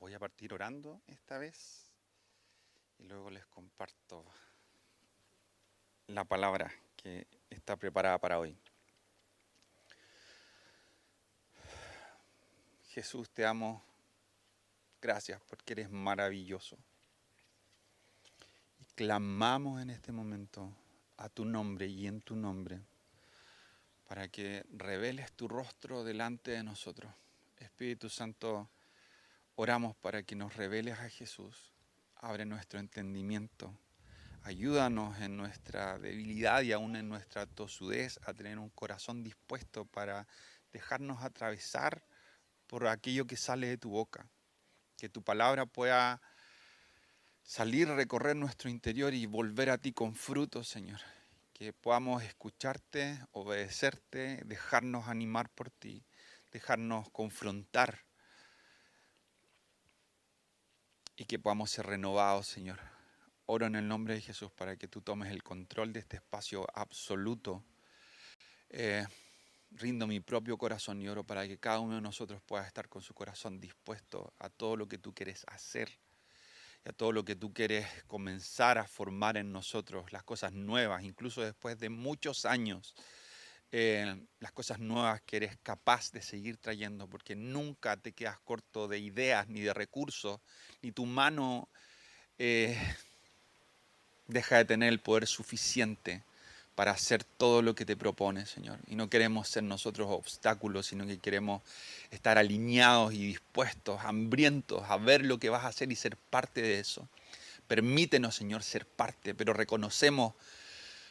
Voy a partir orando esta vez y luego les comparto la palabra que está preparada para hoy. Jesús, te amo. Gracias porque eres maravilloso. Y clamamos en este momento a tu nombre y en tu nombre para que reveles tu rostro delante de nosotros. Espíritu Santo, oramos para que nos reveles a Jesús. Abre nuestro entendimiento. Ayúdanos en nuestra debilidad y aún en nuestra tosudez a tener un corazón dispuesto para dejarnos atravesar por aquello que sale de tu boca. Que tu palabra pueda salir, recorrer nuestro interior y volver a ti con frutos, Señor. Que podamos escucharte, obedecerte, dejarnos animar por ti, dejarnos confrontar y que podamos ser renovados, Señor. Oro en el nombre de Jesús para que tú tomes el control de este espacio absoluto. Rindo mi propio corazón y oro para que cada uno de nosotros pueda estar con su corazón dispuesto a todo lo que tú quieres hacer y a todo lo que tú quieres comenzar a formar en nosotros, las cosas nuevas, incluso después de muchos años, las cosas nuevas que eres capaz de seguir trayendo, porque nunca te quedas corto de ideas ni de recursos, ni tu mano deja de tener el poder suficiente para hacer todo lo que te propone, Señor. Y no queremos ser nosotros obstáculos, sino que queremos estar alineados y dispuestos, hambrientos a ver lo que vas a hacer y ser parte de eso. Permítenos, Señor, ser parte, pero reconocemos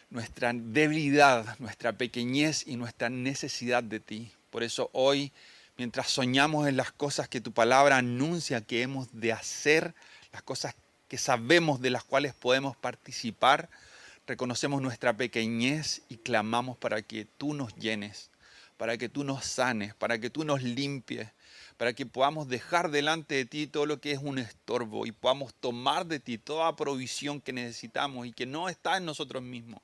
nuestra debilidad, nuestra pequeñez y nuestra necesidad de ti. Por eso hoy, mientras soñamos en las cosas que tu palabra anuncia que hemos de hacer, las cosas que sabemos de las cuales podemos participar, reconocemos nuestra pequeñez y clamamos para que tú nos llenes, para que tú nos sanes, para que tú nos limpies, para que podamos dejar delante de ti todo lo que es un estorbo y podamos tomar de ti toda provisión que necesitamos y que no está en nosotros mismos.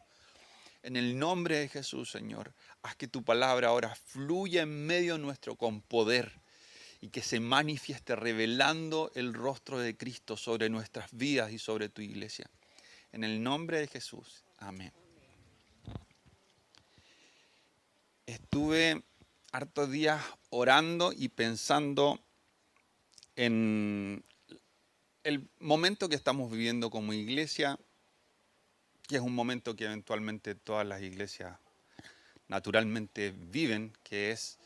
En el nombre de Jesús, Señor, haz que tu palabra ahora fluya en medio nuestro con poder y que se manifieste revelando el rostro de Cristo sobre nuestras vidas y sobre tu iglesia. En el nombre de Jesús. Amén. Estuve hartos días orando y pensando en el momento que estamos viviendo como iglesia, que es un momento que eventualmente todas las iglesias naturalmente viven, que es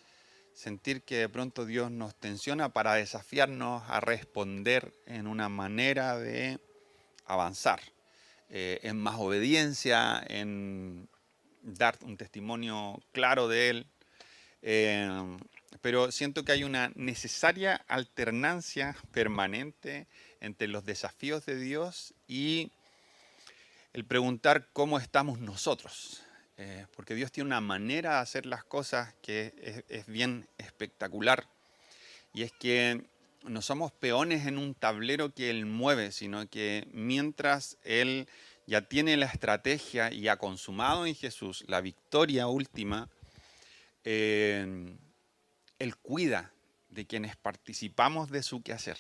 sentir que de pronto Dios nos tensiona para desafiarnos a responder en una manera de avanzar, en más obediencia, en dar un testimonio claro de Él. Pero siento que hay una necesaria alternancia permanente entre los desafíos de Dios y el preguntar cómo estamos nosotros. Porque Dios tiene una manera de hacer las cosas que es bien espectacular. Y es que no somos peones en un tablero que Él mueve, sino que mientras Él ya tiene la estrategia y ha consumado en Jesús la victoria última, Él cuida de quienes participamos de su quehacer.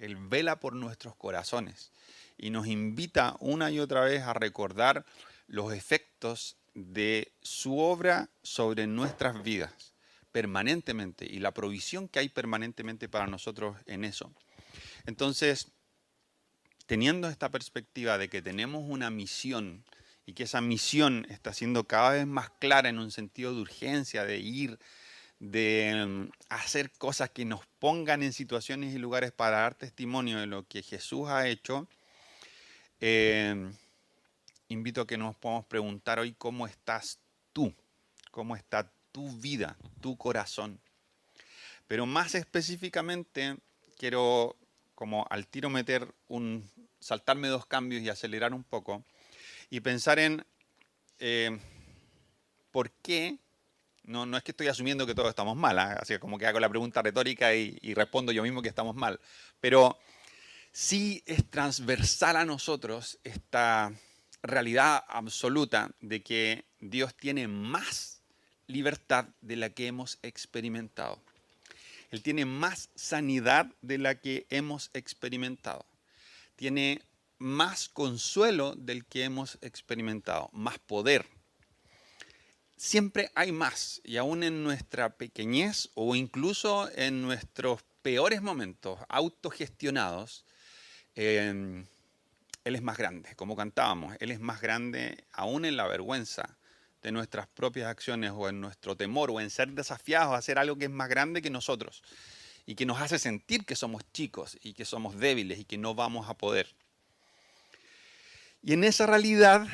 Él vela por nuestros corazones y nos invita una y otra vez a recordar los efectos de su obra sobre nuestras vidas permanentemente y la provisión que hay permanentemente para nosotros en eso. Entonces, teniendo esta perspectiva de que tenemos una misión y que esa misión está siendo cada vez más clara en un sentido de urgencia, de ir, de hacer cosas que nos pongan en situaciones y lugares para dar testimonio de lo que Jesús ha hecho, invito a que nos podamos preguntar hoy cómo estás tú, cómo está tu vida, tu corazón. Pero más específicamente quiero como al tiro saltarme dos cambios y acelerar un poco y pensar en por qué. No es que estoy asumiendo que todos estamos mal, ¿eh? Así como que hago la pregunta retórica y respondo yo mismo que estamos mal. Pero sí es transversal a nosotros esta realidad absoluta de que Dios tiene más libertad de la que hemos experimentado. Él tiene más sanidad de la que hemos experimentado. Tiene más consuelo del que hemos experimentado, más poder. Siempre hay más, y aún en nuestra pequeñez o incluso en nuestros peores momentos autogestionados, Él es más grande, como cantábamos, Él es más grande aún en la vergüenza de nuestras propias acciones o en nuestro temor o en ser desafiados a hacer algo que es más grande que nosotros y que nos hace sentir que somos chicos y que somos débiles y que no vamos a poder. Y en esa realidad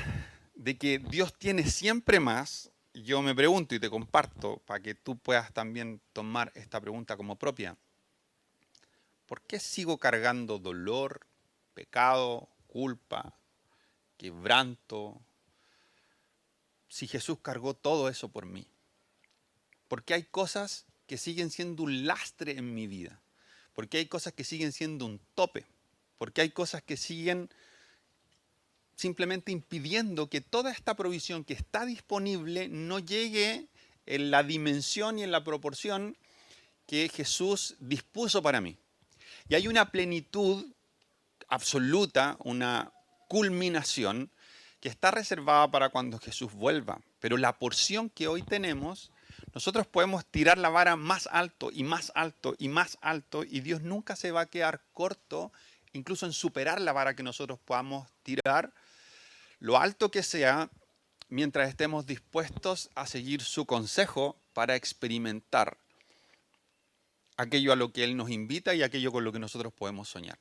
de que Dios tiene siempre más, yo me pregunto y te comparto para que tú puedas también tomar esta pregunta como propia. ¿Por qué sigo cargando dolor, pecado, culpa, quebranto, si Jesús cargó todo eso por mí? Porque hay cosas que siguen siendo un lastre en mi vida. Porque hay cosas que siguen siendo un tope. Porque hay cosas que siguen simplemente impidiendo que toda esta provisión que está disponible no llegue en la dimensión y en la proporción que Jesús dispuso para mí. Y hay una plenitud absoluta, una culminación que está reservada para cuando Jesús vuelva. Pero la porción que hoy tenemos, nosotros podemos tirar la vara más alto y más alto y más alto y Dios nunca se va a quedar corto, incluso en superar la vara que nosotros podamos tirar, lo alto que sea, mientras estemos dispuestos a seguir su consejo para experimentar aquello a lo que Él nos invita y aquello con lo que nosotros podemos soñar.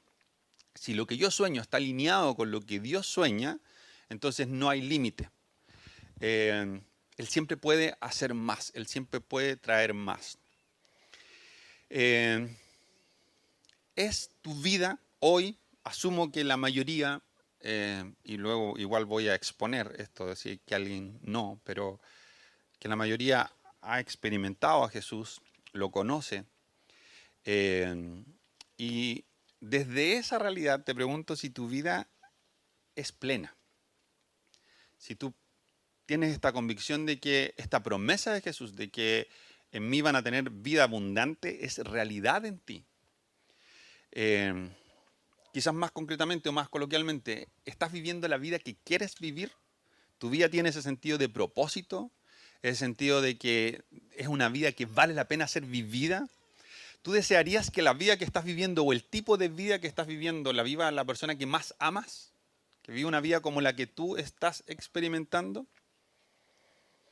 Si lo que yo sueño está alineado con lo que Dios sueña, entonces no hay límite. Él siempre puede hacer más, Él siempre puede traer más. Es tu vida hoy, asumo que la mayoría, y luego igual voy a exponer esto, decir que alguien no, pero que la mayoría ha experimentado a Jesús, lo conoce, y desde esa realidad te pregunto si tu vida es plena. Si tú tienes esta convicción de que esta promesa de Jesús, de que en mí van a tener vida abundante, es realidad en ti. Quizás más concretamente o más coloquialmente, ¿estás viviendo la vida que quieres vivir? ¿Tu vida tiene ese sentido de propósito? ¿Ese sentido de que es una vida que vale la pena ser vivida? ¿Tú desearías que la vida que estás viviendo o el tipo de vida que estás viviendo la viva la persona que más amas? ¿Que vive una vida como la que tú estás experimentando?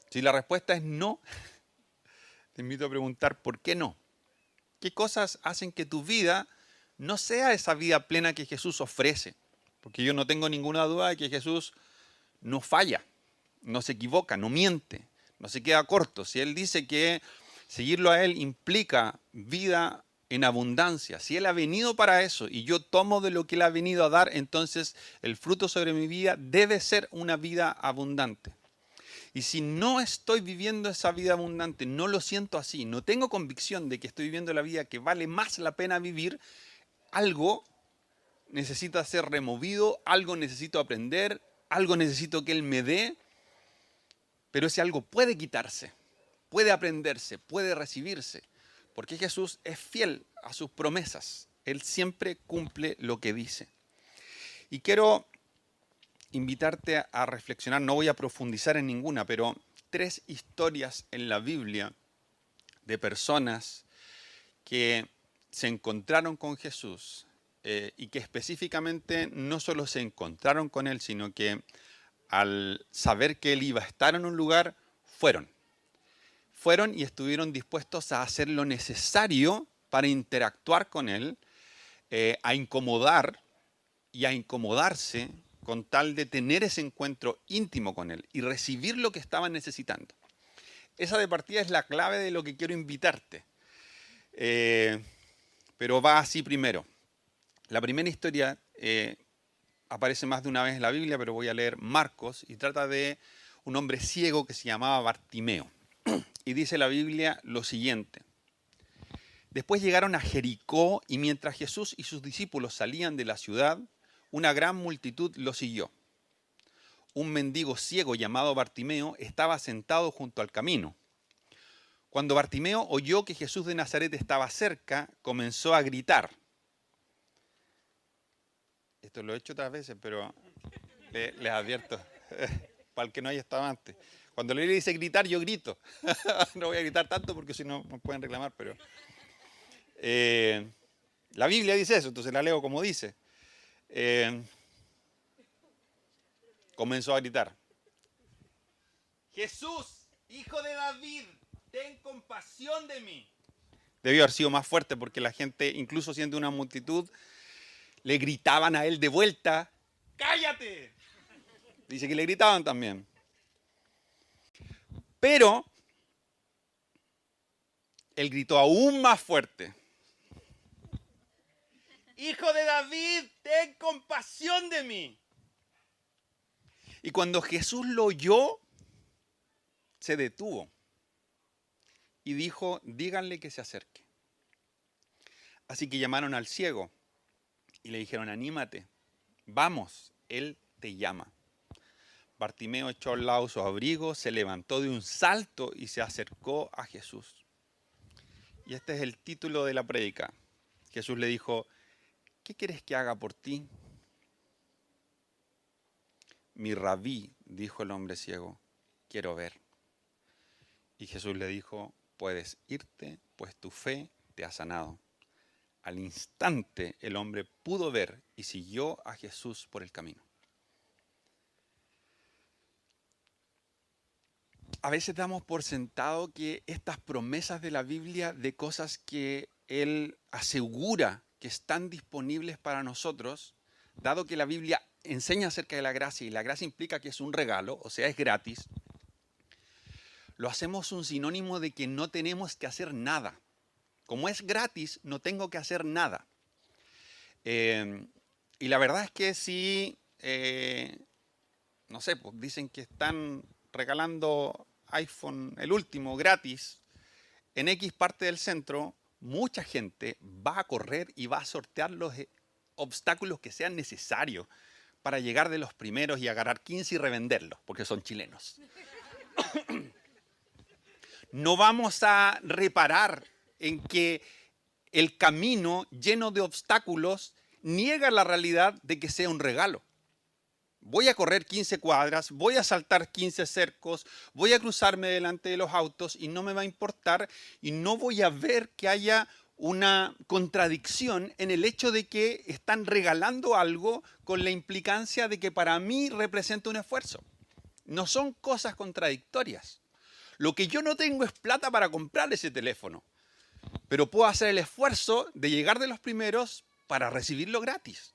Si la respuesta es no, te invito a preguntar ¿por qué no? ¿Qué cosas hacen que tu vida no sea esa vida plena que Jesús ofrece? Porque yo no tengo ninguna duda de que Jesús no falla, no se equivoca, no miente, no se queda corto. Si Él dice que seguirlo a Él implica vida en abundancia, si Él ha venido para eso y yo tomo de lo que Él ha venido a dar, entonces el fruto sobre mi vida debe ser una vida abundante. Y si no estoy viviendo esa vida abundante, no lo siento así, no tengo convicción de que estoy viviendo la vida que vale más la pena vivir, algo necesita ser removido, algo necesito aprender, algo necesito que Él me dé, pero ese algo puede quitarse, puede aprenderse, puede recibirse, porque Jesús es fiel a sus promesas, Él siempre cumple lo que dice. Y quiero invitarte a reflexionar, no voy a profundizar en ninguna, pero 3 historias en la Biblia de personas que se encontraron con Jesús y que específicamente no solo se encontraron con Él, sino que al saber que Él iba a estar en un lugar, fueron y estuvieron dispuestos a hacer lo necesario para interactuar con Él, a incomodar y a incomodarse con tal de tener ese encuentro íntimo con Él y recibir lo que estaban necesitando. Esa de partida es la clave de lo que quiero invitarte. Pero va así primero. La primera historia aparece más de una vez en la Biblia, pero voy a leer Marcos y trata de un hombre ciego que se llamaba Bartimeo. Y dice la Biblia lo siguiente. Después llegaron a Jericó y mientras Jesús y sus discípulos salían de la ciudad, una gran multitud lo siguió. Un mendigo ciego llamado Bartimeo estaba sentado junto al camino. Cuando Bartimeo oyó que Jesús de Nazaret estaba cerca, comenzó a gritar. Esto lo he hecho otras veces, pero les advierto, para el que no haya estado antes. Cuando le dice gritar, yo grito. No voy a gritar tanto porque si no me pueden reclamar, pero... la Biblia dice eso, entonces la leo como dice. Comenzó a gritar. Jesús, hijo de David, ten compasión de mí. Debió haber sido más fuerte porque la gente, incluso siendo una multitud, le gritaban a él de vuelta, ¡cállate! Dice que le gritaban también. Pero él gritó aún más fuerte. Hijo de David, ten compasión de mí. Y cuando Jesús lo oyó, se detuvo y dijo, díganle que se acerque. Así que llamaron al ciego y le dijeron, anímate, vamos, él te llama. Bartimeo echó al lado su abrigo, se levantó de un salto y se acercó a Jesús. Y este es el título de la prédica. Jesús le dijo, ¿qué quieres que haga por ti? Mi rabí, dijo el hombre ciego, quiero ver. Y Jesús le dijo, puedes irte, pues tu fe te ha sanado. Al instante el hombre pudo ver y siguió a Jesús por el camino. A veces damos por sentado que estas promesas de la Biblia de cosas que Él asegura que están disponibles para nosotros, dado que la Biblia enseña acerca de la gracia y la gracia implica que es un regalo, o sea, es gratis, lo hacemos un sinónimo de que no tenemos que hacer nada. Como es gratis, no tengo que hacer nada. Y la verdad es que si, no sé, pues dicen que están regalando iPhone, el último, gratis, en X parte del centro, mucha gente va a correr y va a sortear los obstáculos que sean necesarios para llegar de los primeros y agarrar 15 y revenderlos, porque son chilenos. No vamos a reparar en que el camino lleno de obstáculos niega la realidad de que sea un regalo. Voy a correr 15 cuadras, voy a saltar 15 cercos, voy a cruzarme delante de los autos y no me va a importar y no voy a ver que haya una contradicción en el hecho de que están regalando algo con la implicancia de que para mí representa un esfuerzo. No son cosas contradictorias. Lo que yo no tengo es plata para comprar ese teléfono, pero puedo hacer el esfuerzo de llegar de los primeros para recibirlo gratis.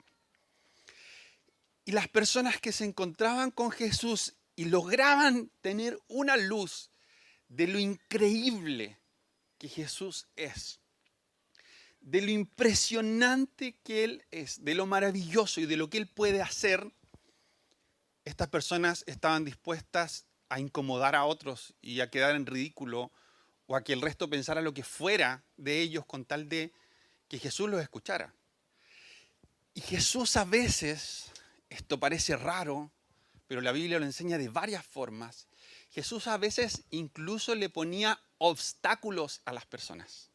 Y las personas que se encontraban con Jesús y lograban tener una luz de lo increíble que Jesús es, de lo impresionante que Él es, de lo maravilloso y de lo que Él puede hacer, estas personas estaban dispuestas a incomodar a otros y a quedar en ridículo o a que el resto pensara lo que fuera de ellos con tal de que Jesús los escuchara. Y Jesús a veces, esto parece raro, pero la Biblia lo enseña de varias formas, Jesús a veces incluso le ponía obstáculos a las personas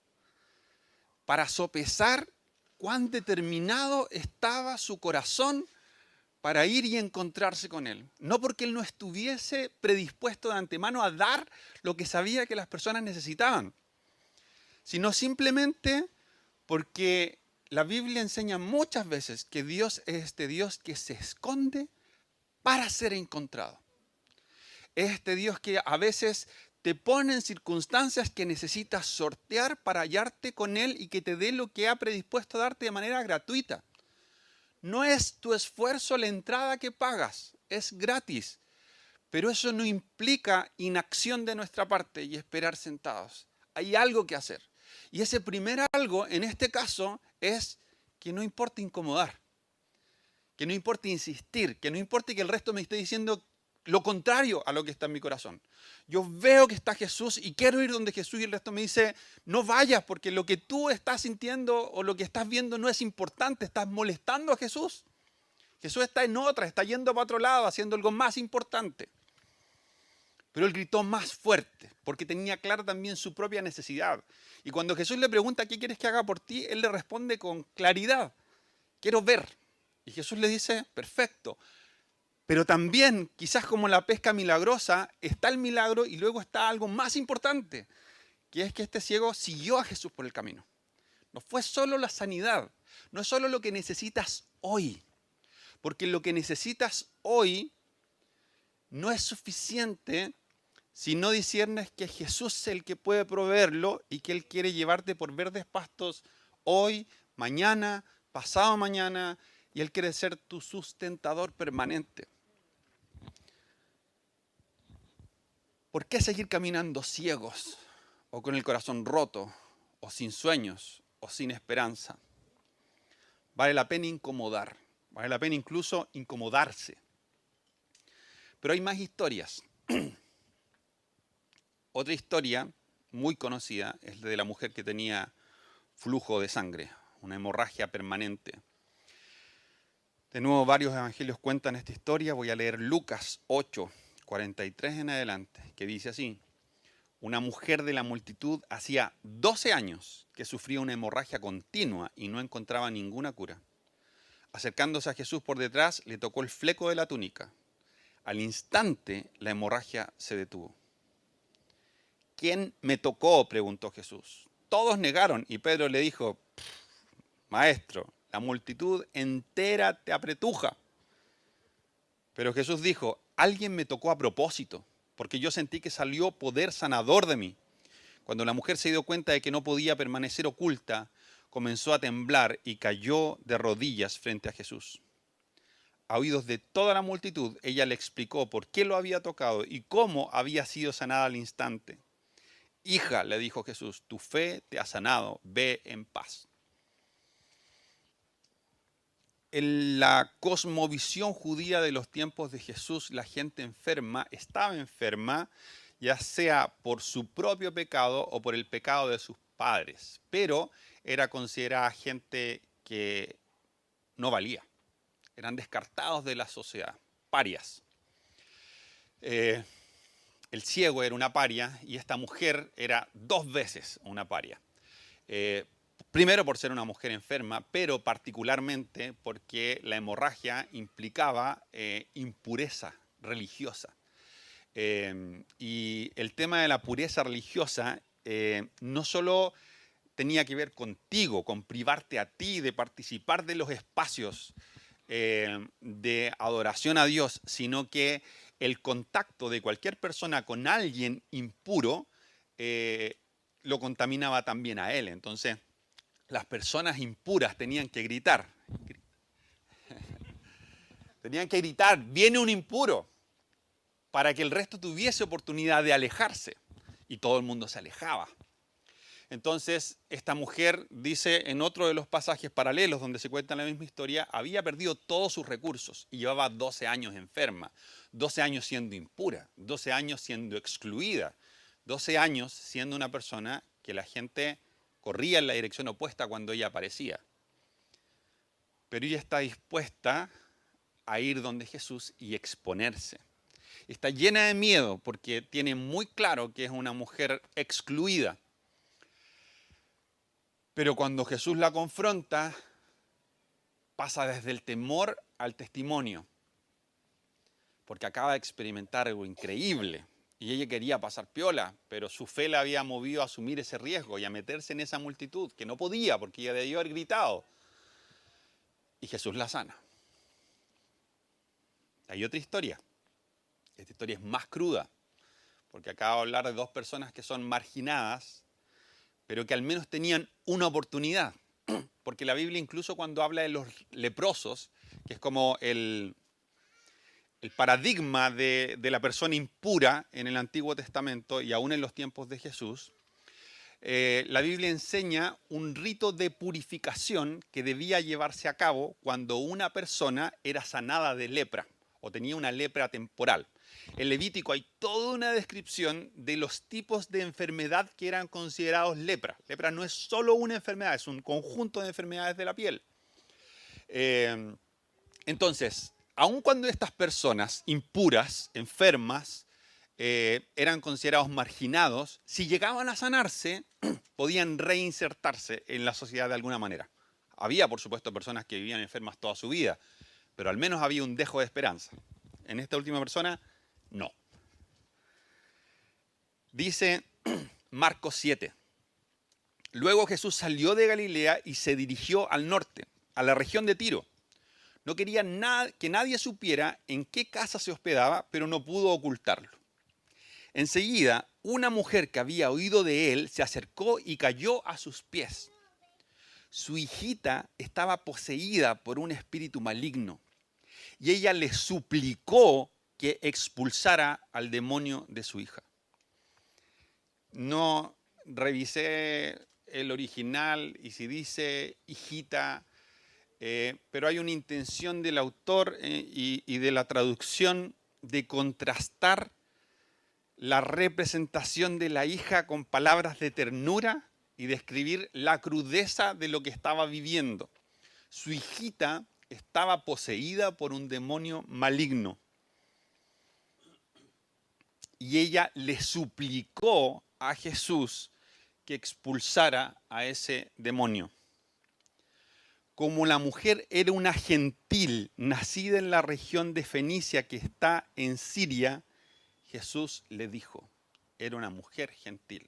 para sopesar cuán determinado estaba su corazón para ir y encontrarse con Él. No porque Él no estuviese predispuesto de antemano a dar lo que sabía que las personas necesitaban, sino simplemente porque la Biblia enseña muchas veces que Dios es este Dios que se esconde para ser encontrado. Es este Dios que a veces te pone en circunstancias que necesitas sortear para hallarte con Él y que te dé lo que ha predispuesto a darte de manera gratuita. No es tu esfuerzo la entrada que pagas, es gratis. Pero eso no implica inacción de nuestra parte y esperar sentados. Hay algo que hacer. Y ese primer algo, en este caso, es que no importa incomodar, que no importa insistir, que no importa que el resto me esté diciendo lo contrario a lo que está en mi corazón. Yo veo que está Jesús y quiero ir donde Jesús y el resto me dice, no vayas porque lo que tú estás sintiendo o lo que estás viendo no es importante, estás molestando a Jesús. Jesús está en otra, está yendo para otro lado, haciendo algo más importante. Pero él gritó más fuerte, porque tenía clara también su propia necesidad. Y cuando Jesús le pregunta, ¿qué quieres que haga por ti?, él le responde con claridad, quiero ver. Y Jesús le dice, perfecto. Pero también, quizás como la pesca milagrosa, está el milagro y luego está algo más importante, que es que este ciego siguió a Jesús por el camino. No fue solo la sanidad, no es solo lo que necesitas hoy, porque lo que necesitas hoy no es suficiente si no disiernes que Jesús es el que puede proveerlo y que Él quiere llevarte por verdes pastos hoy, mañana, pasado mañana, y Él quiere ser tu sustentador permanente. ¿Por qué seguir caminando ciegos o con el corazón roto o sin sueños o sin esperanza? Vale la pena incomodar, vale la pena incluso incomodarse. Pero hay más historias. Otra historia muy conocida es la de la mujer que tenía flujo de sangre, una hemorragia permanente. De nuevo, varios evangelios cuentan esta historia. Voy a leer Lucas 8, 43 en adelante, que dice así: una mujer de la multitud hacía 12 años que sufría una hemorragia continua y no encontraba ninguna cura. Acercándose a Jesús por detrás, le tocó el fleco de la túnica. Al instante, la hemorragia se detuvo. ¿Quién me tocó?, preguntó Jesús. Todos negaron y Pedro le dijo: Maestro, la multitud entera te apretuja. Pero Jesús dijo: alguien me tocó a propósito, porque yo sentí que salió poder sanador de mí. Cuando la mujer se dio cuenta de que no podía permanecer oculta, comenzó a temblar y cayó de rodillas frente a Jesús. A oídos de toda la multitud, ella le explicó por qué lo había tocado y cómo había sido sanada al instante. Hija, le dijo Jesús, tu fe te ha sanado, ve en paz. En la cosmovisión judía de los tiempos de Jesús, la gente enferma estaba enferma, ya sea por su propio pecado o por el pecado de sus padres, pero era considerada gente que no valía, eran descartados de la sociedad, parias. El ciego era una paria y esta mujer era 2 veces una paria. Primero por ser una mujer enferma, pero particularmente porque la hemorragia implicaba impureza religiosa. Y el tema de la pureza religiosa no solo tenía que ver contigo, con privarte a ti de participar de los espacios de adoración a Dios, sino que el contacto de cualquier persona con alguien impuro lo contaminaba también a él. Entonces, las personas impuras tenían que gritar. Tenían que gritar, viene un impuro, para que el resto tuviese oportunidad de alejarse. Y todo el mundo se alejaba. Entonces, esta mujer dice en otro de los pasajes paralelos donde se cuenta la misma historia, había perdido todos sus recursos y llevaba 12 años enferma, 12 años siendo impura, 12 años siendo excluida, 12 años siendo una persona que la gente corría en la dirección opuesta cuando ella aparecía. Pero ella está dispuesta a ir donde Jesús y exponerse. Está llena de miedo porque tiene muy claro que es una mujer excluida. Pero cuando Jesús la confronta, pasa desde el temor al testimonio, porque acaba de experimentar algo increíble y ella quería pasar piola, pero su fe la había movido a asumir ese riesgo y a meterse en esa multitud, que no podía porque ella debió haber gritado. Y Jesús la sana. Hay otra historia. Esta historia es más cruda, porque acabo de hablar de 2 personas que son marginadas, pero que al menos tenían una oportunidad. Porque la Biblia incluso cuando habla de los leprosos, que es como el paradigma de la persona impura en el Antiguo Testamento y aún en los tiempos de Jesús, la Biblia enseña un rito de purificación que debía llevarse a cabo cuando una persona era sanada de lepra o tenía una lepra temporal. En Levítico hay toda una descripción de los tipos de enfermedad que eran considerados lepra. Lepra no es solo una enfermedad, es un conjunto de enfermedades de la piel. Entonces, aun cuando estas personas impuras, enfermas, eran considerados marginados, si llegaban a sanarse, podían reinsertarse en la sociedad de alguna manera. Había, por supuesto, personas que vivían enfermas toda su vida, pero al menos había un dejo de esperanza. En esta última persona, no. Dice Marcos 7. Luego Jesús salió de Galilea y se dirigió al norte, a la región de Tiro. No quería que nadie supiera en qué casa se hospedaba, pero no pudo ocultarlo. Enseguida, una mujer que había oído de él se acercó y cayó a sus pies. Su hijita estaba poseída por un espíritu maligno y ella le suplicó que expulsara al demonio de su hija. No revisé el original y si dice hijita, pero hay una intención del autor y de la traducción de contrastar la representación de la hija con palabras de ternura y describir la crudeza de lo que estaba viviendo. Su hijita estaba poseída por un demonio maligno y ella le suplicó a Jesús que expulsara a ese demonio. Como la mujer era una gentil nacida en la región de Fenicia que está en Siria, Jesús le dijo, era una mujer gentil.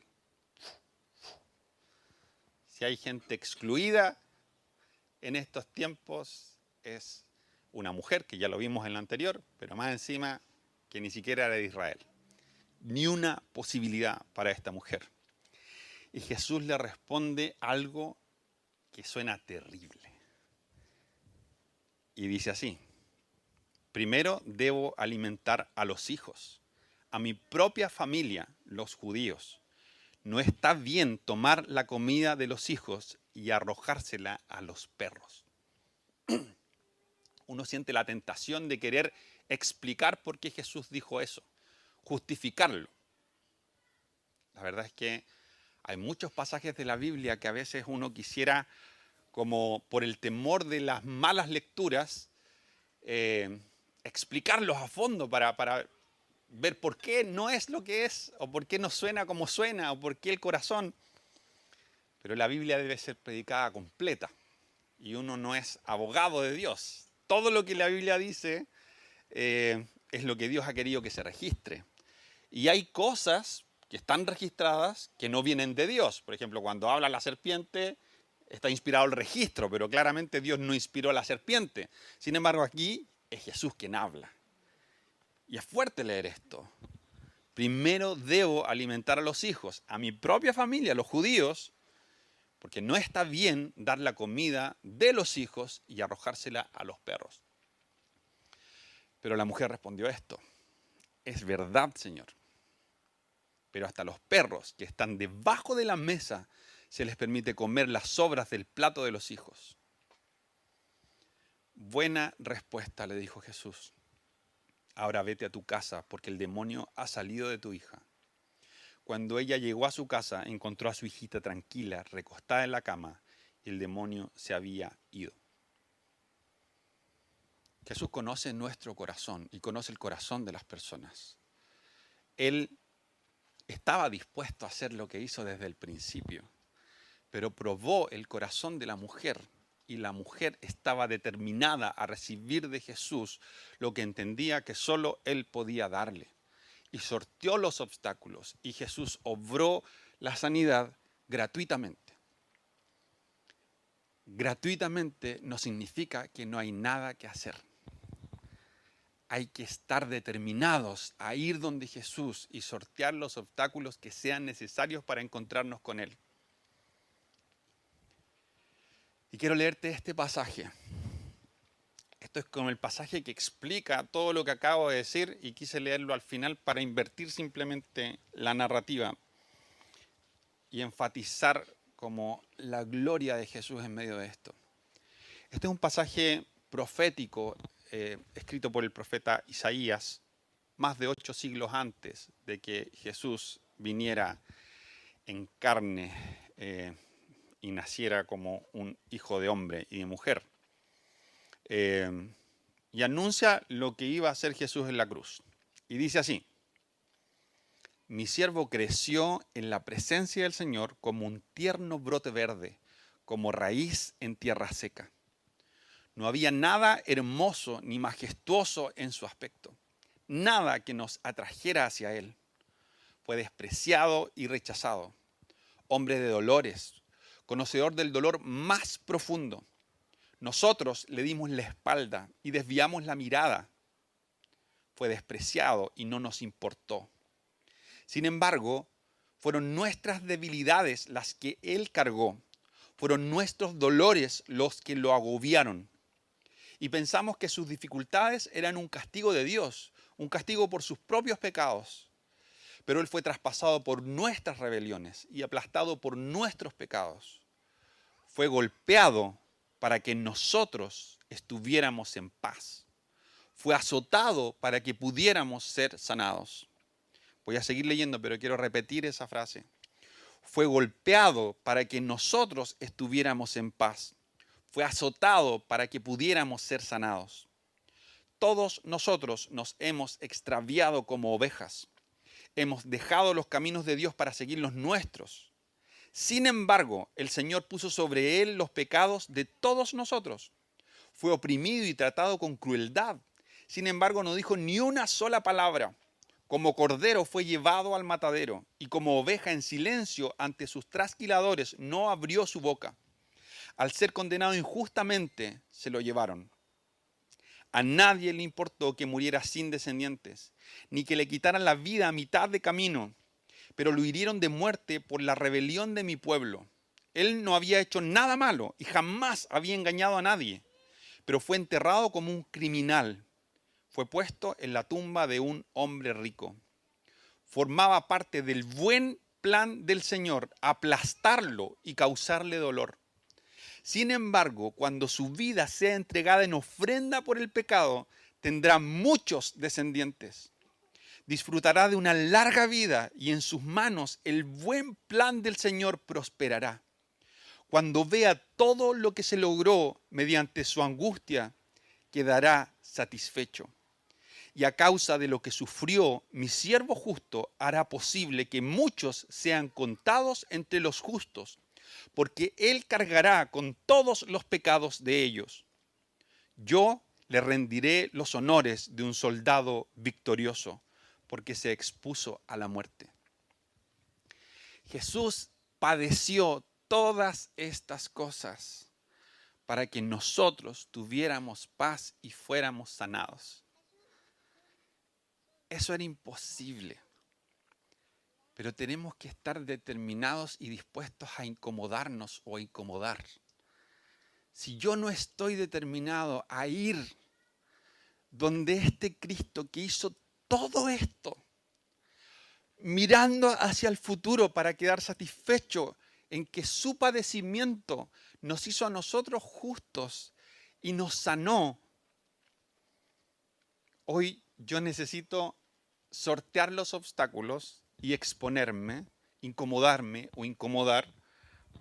Si hay gente excluida en estos tiempos, es una mujer, que ya lo vimos en la anterior, pero más encima que ni siquiera era de Israel. Ni una posibilidad para esta mujer. Y Jesús le responde algo que suena terrible. Y dice así, primero debo alimentar a los hijos, a mi propia familia, los judíos. No está bien tomar la comida de los hijos y arrojársela a los perros. Uno siente la tentación de querer explicar por qué Jesús dijo eso, justificarlo. La verdad es que hay muchos pasajes de la Biblia que a veces uno quisiera, como por el temor de las malas lecturas, explicarlos a fondo para ver por qué no es lo que es, o por qué no suena como suena, o por qué el corazón. Pero la Biblia debe ser predicada completa, y uno no es abogado de Dios. Todo lo que la Biblia dice es lo que Dios ha querido que se registre. Y hay cosas que están registradas que no vienen de Dios. Por ejemplo, cuando habla la serpiente, está inspirado el registro, pero claramente Dios no inspiró a la serpiente. Sin embargo, aquí es Jesús quien habla. Y es fuerte leer esto. Primero debo alimentar a los hijos, a mi propia familia, a los judíos, porque no está bien dar la comida de los hijos y arrojársela a los perros. Pero la mujer respondió esto, es verdad, Señor, pero hasta los perros que están debajo de la mesa se les permite comer las sobras del plato de los hijos. Buena respuesta, le dijo Jesús. Ahora vete a tu casa, porque el demonio ha salido de tu hija. Cuando ella llegó a su casa, encontró a su hijita tranquila, recostada en la cama, y el demonio se había ido. Jesús conoce nuestro corazón y conoce el corazón de las personas. Él estaba dispuesto a hacer lo que hizo desde el principio, pero probó el corazón de la mujer, y la mujer estaba determinada a recibir de Jesús lo que entendía que solo Él podía darle. Y sorteó los obstáculos, y Jesús obró la sanidad gratuitamente. Gratuitamente no significa que no hay nada que hacer. Hay que estar determinados a ir donde Jesús y sortear los obstáculos que sean necesarios para encontrarnos con Él. Y quiero leerte este pasaje. Esto es como el pasaje que explica todo lo que acabo de decir y quise leerlo al final para invertir simplemente la narrativa y enfatizar como la gloria de Jesús en medio de esto. Este es un pasaje profético escrito por el profeta Isaías más de 8 siglos antes de que Jesús viniera en carne y naciera como un hijo de hombre y de mujer. Y anuncia lo que iba a hacer Jesús en la cruz. Y dice así, Mi siervo creció en la presencia del Señor como un tierno brote verde, como raíz en tierra seca. No había nada hermoso ni majestuoso en su aspecto, nada que nos atrajera hacia él. Fue despreciado y rechazado, hombre de dolores, conocedor del dolor más profundo. Nosotros le dimos la espalda y desviamos la mirada. Fue despreciado y no nos importó. Sin embargo, fueron nuestras debilidades las que él cargó. Fueron nuestros dolores los que lo agobiaron. Y pensamos que sus dificultades eran un castigo de Dios, un castigo por sus propios pecados. Pero él fue traspasado por nuestras rebeliones y aplastado por nuestros pecados. Fue golpeado para que nosotros estuviéramos en paz. Fue azotado para que pudiéramos ser sanados. Voy a seguir leyendo, pero quiero repetir esa frase. Fue golpeado para que nosotros estuviéramos en paz. Fue azotado para que pudiéramos ser sanados. Todos nosotros nos hemos extraviado como ovejas. Hemos dejado los caminos de Dios para seguir los nuestros. Sin embargo, el Señor puso sobre él los pecados de todos nosotros. Fue oprimido y tratado con crueldad. Sin embargo, no dijo ni una sola palabra. Como cordero fue llevado al matadero, y como oveja en silencio ante sus trasquiladores no abrió su boca. Al ser condenado injustamente, se lo llevaron. A nadie le importó que muriera sin descendientes, ni que le quitaran la vida a mitad de camino, pero lo hirieron de muerte por la rebelión de mi pueblo. Él no había hecho nada malo y jamás había engañado a nadie, pero fue enterrado como un criminal. Fue puesto en la tumba de un hombre rico. Formaba parte del buen plan del Señor aplastarlo y causarle dolor. Sin embargo, cuando su vida sea entregada en ofrenda por el pecado, tendrá muchos descendientes. Disfrutará de una larga vida y en sus manos el buen plan del Señor prosperará. Cuando vea todo lo que se logró mediante su angustia, quedará satisfecho. Y a causa de lo que sufrió, mi siervo justo hará posible que muchos sean contados entre los justos, porque él cargará con todos los pecados de ellos. Yo le rendiré los honores de un soldado victorioso, porque se expuso a la muerte. Jesús padeció todas estas cosas para que nosotros tuviéramos paz y fuéramos sanados. Eso era imposible. Pero tenemos que estar determinados y dispuestos a incomodarnos o a incomodar. Si yo no estoy determinado a ir donde este Cristo que hizo todo esto, mirando hacia el futuro para quedar satisfecho en que su padecimiento nos hizo a nosotros justos y nos sanó, hoy yo necesito sortear los obstáculos y exponerme, incomodarme o incomodar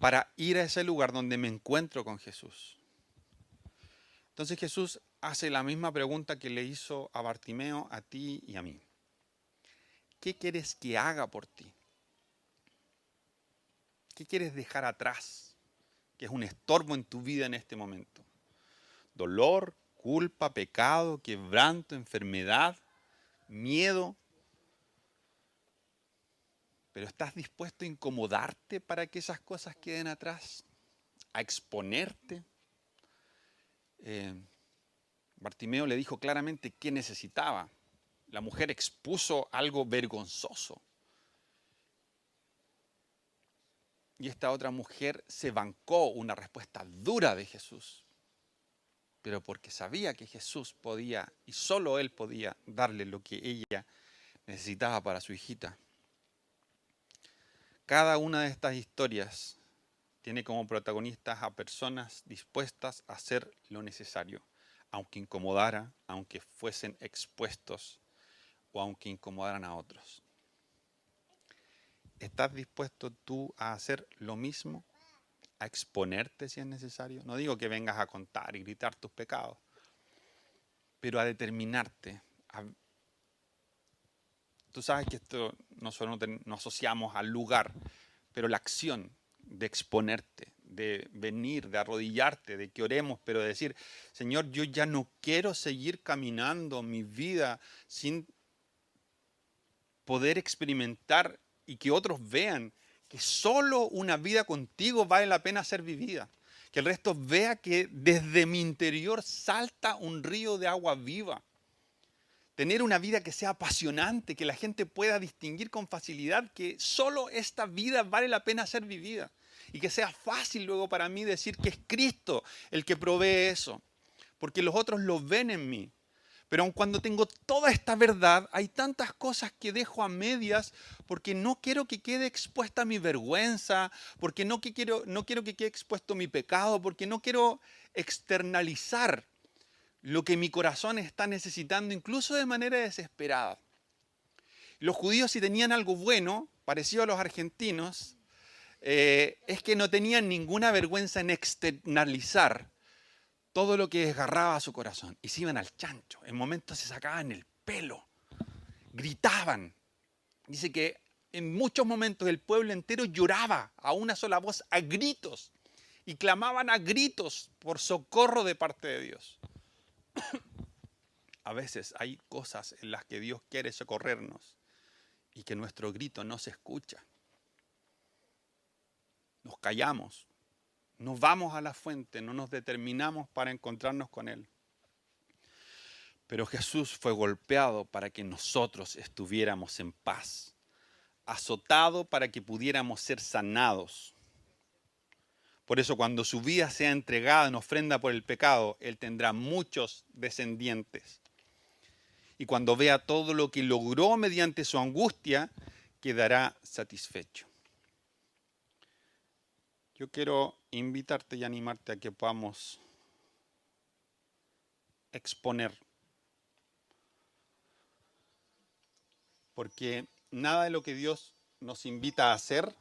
para ir a ese lugar donde me encuentro con Jesús. Entonces Jesús hace la misma pregunta que le hizo a Bartimeo, a ti y a mí. ¿Qué quieres que haga por ti? ¿Qué quieres dejar atrás? Que es un estorbo en tu vida en este momento. Dolor, culpa, pecado, quebranto, enfermedad, miedo. Pero ¿estás dispuesto a incomodarte para que esas cosas queden atrás? ¿A exponerte? Bartimeo le dijo claramente qué necesitaba. La mujer expuso algo vergonzoso. Y esta otra mujer se bancó una respuesta dura de Jesús. Pero porque sabía que Jesús podía, y solo Él podía, darle lo que ella necesitaba para su hijita. Cada una de estas historias tiene como protagonistas a personas dispuestas a hacer lo necesario, aunque incomodara, aunque fuesen expuestos o aunque incomodaran a otros. ¿Estás dispuesto tú a hacer lo mismo? ¿A exponerte si es necesario? No digo que vengas a contar y gritar tus pecados, pero a determinarte, Tú sabes que esto nosotros no asociamos al lugar, pero la acción de exponerte, de venir, de arrodillarte, de que oremos, pero de decir, Señor, yo ya no quiero seguir caminando mi vida sin poder experimentar y que otros vean que solo una vida contigo vale la pena ser vivida. Que el resto vea que desde mi interior salta un río de agua viva. Tener una vida que sea apasionante, que la gente pueda distinguir con facilidad que solo esta vida vale la pena ser vivida. Y que sea fácil luego para mí decir que es Cristo el que provee eso. Porque los otros lo ven en mí. Pero aun cuando tengo toda esta verdad, hay tantas cosas que dejo a medias porque no quiero que quede expuesta mi vergüenza, porque no quiero que quede expuesto mi pecado, porque no quiero externalizar lo que mi corazón está necesitando, incluso de manera desesperada. Los judíos, si tenían algo bueno, parecido a los argentinos, es que no tenían ninguna vergüenza en externalizar todo lo que desgarraba su corazón. Y se iban al chancho. En momentos se sacaban el pelo. Gritaban. Dice que en muchos momentos el pueblo entero lloraba a una sola voz, a gritos. Y clamaban a gritos por socorro de parte de Dios. A veces hay cosas en las que Dios quiere socorrernos y que nuestro grito no se escucha. Nos callamos. No vamos a la fuente, no nos determinamos para encontrarnos con Él. Pero Jesús fue golpeado para que nosotros estuviéramos en paz, azotado para que pudiéramos ser sanados. Por eso cuando su vida sea entregada en ofrenda por el pecado, Él tendrá muchos descendientes. Y cuando vea todo lo que logró mediante su angustia, quedará satisfecho. Yo quiero invitarte y animarte a que podamos exponer. Porque nada de lo que Dios nos invita a hacer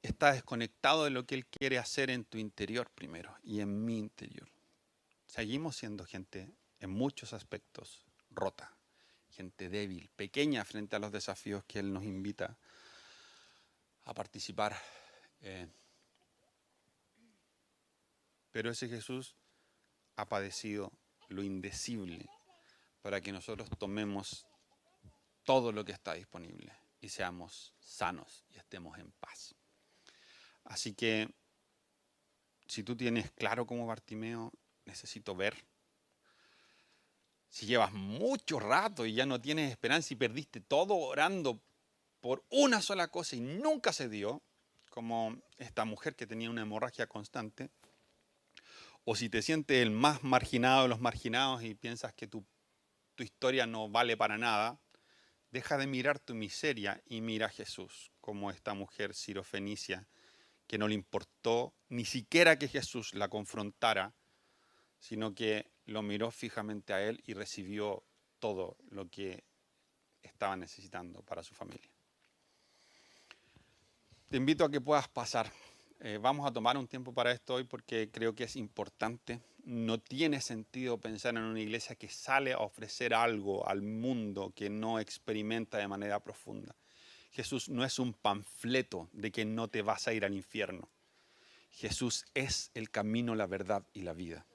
está desconectado de lo que Él quiere hacer en tu interior primero y en mi interior. Seguimos siendo gente en muchos aspectos rota, gente débil, pequeña frente a los desafíos que Él nos invita a participar. Pero ese Jesús ha padecido lo indecible para que nosotros tomemos todo lo que está disponible y seamos sanos y estemos en paz. Así que, si tú tienes claro como Bartimeo, necesito ver. Si llevas mucho rato y ya no tienes esperanza y perdiste todo orando por una sola cosa y nunca se dio, como esta mujer que tenía una hemorragia constante, o si te sientes el más marginado de los marginados y piensas que tu historia no vale para nada, deja de mirar tu miseria y mira a Jesús, como esta mujer sirofenicia que no le importó ni siquiera que Jesús la confrontara, sino que lo miró fijamente a él y recibió todo lo que estaba necesitando para su familia. Te invito a que puedas pasar. Vamos a tomar un tiempo para esto hoy porque creo que es importante. No tiene sentido pensar en una iglesia que sale a ofrecer algo al mundo que no experimenta de manera profunda. Jesús no es un panfleto de que no te vas a ir al infierno. Jesús es el camino, la verdad y la vida.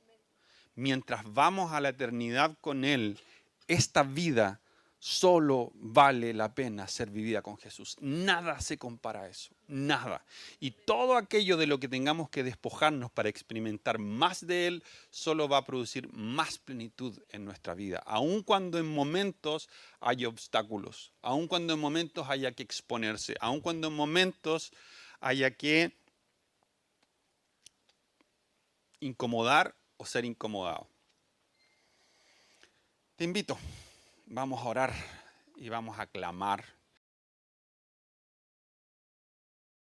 Mientras vamos a la eternidad con Él, esta vida solo vale la pena ser vivida con Jesús. Nada se compara a eso, nada. Y todo aquello de lo que tengamos que despojarnos para experimentar más de Él, solo va a producir más plenitud en nuestra vida. Aun cuando en momentos hay obstáculos, aun cuando en momentos haya que exponerse, aun cuando en momentos haya que incomodar o ser incomodado. Te invito, vamos a orar y vamos a clamar